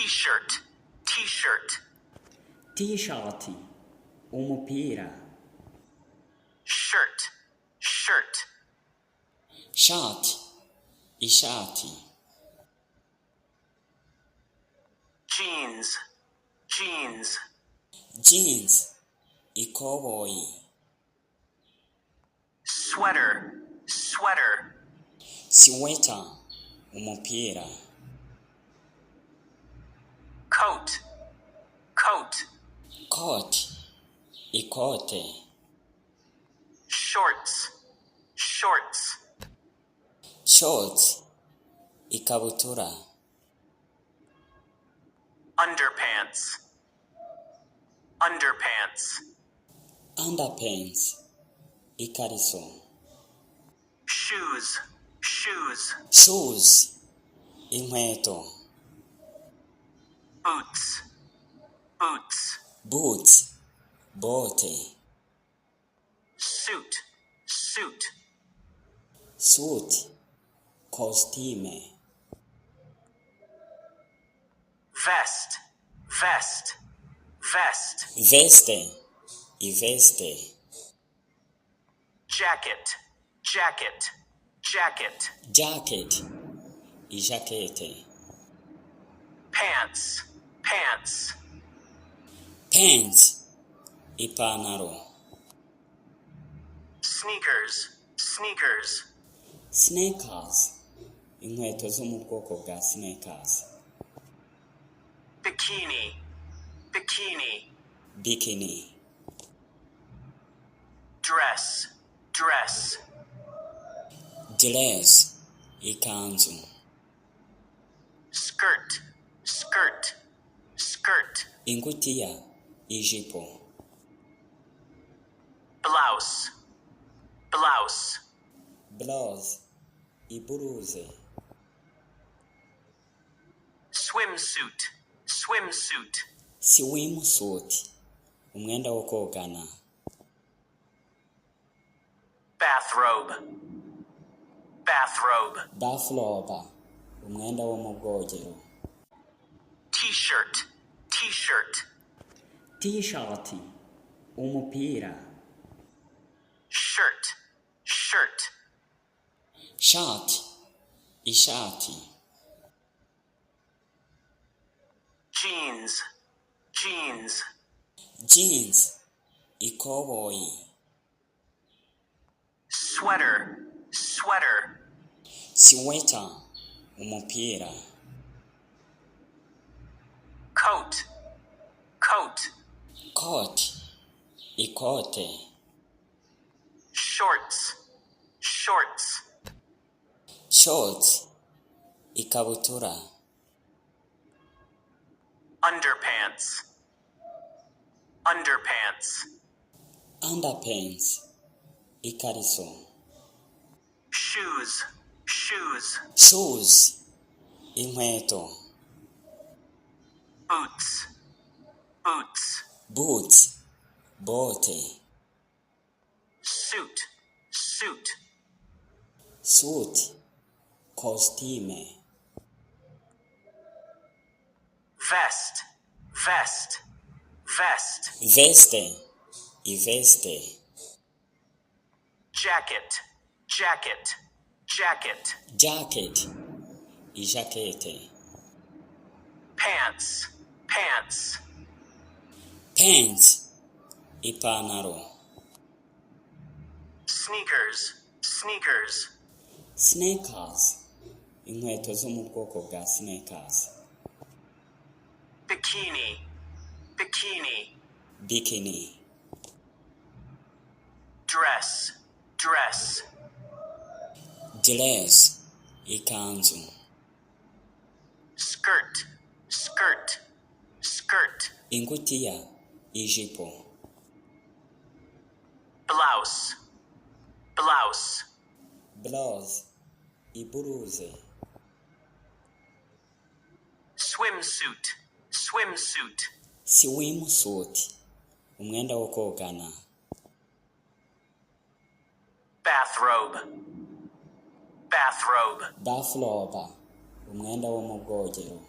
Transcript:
T-shirt, t-shirt. T-shirt, umupira. Shirt, shirt. Shati, ishati. Jeans, jeans. Jeans, ikoboyi. Sweater, sweater. Sweater, umupira. Coat, coat. Coat, ikote. Shorts, shorts. Shorts, ikabutura. Underpants, underpants. Underpants, ikariso. Shoes, shoes. Shoes, inkweto. Boots, boots. Boots, bote. Suit, suit. Suit, costume. Vest, vest, vest. Veste, iveste. Jacket, jacket, jacket. Jacket, ijakete. Pants, pants. Pants, ipantaro. Sneakers, sneakers. Sneakers, inkweto zo mu bwoko bwa sneakers. Bikini, bikini. Bikini. Dress, dress. Dress, ikanzu. Skirt, skirt, skirt. Ingutiya, ijipo. Blouse, blouse. Blouse, iburuze. Swimsuit, swimsuit. Swimsuit, umwenda wo kogana. Bathrobe, bathrobe. Bathrobe, umwenda wo mu bwogero. T-shirt, t-shirt. T-shirt, umupira. Shirt, shirt. Shirt, ishati. Jeans, jeans. Jeans, ikoboyi. Sweater, sweater. Sweater, umupira. Coat, coat. Coat, ikote. Shorts, shorts. Shorts, ikabutura. Underpants, underpants. Underpants, ikariso. Shoes, shoes. Shoes, inkweto. Boots, boots. Boots, bote. Suit, suit. Suit, costume. Vest, vest, vest. Veste, iveste. Jacket, jacket, jacket. Jacket, ijakete. Pants, pants. Pants, ipantaro. Sneakers, sneakers. Sneakers, inkweto zo mu bwoko bwa sneakers. Bikini, bikini. Bikini. Dress, dress. Dress, ikanzu. Skirt, skirt, skirt. Ingutiya, ijipo. Blouse, blouse. Blouse, iburuze. Swimsuit, swimsuit. Swimsuit, umwenda wo kogana. Bathrobe, bathrobe. Bathrobe, umwenda wo mu bwogero.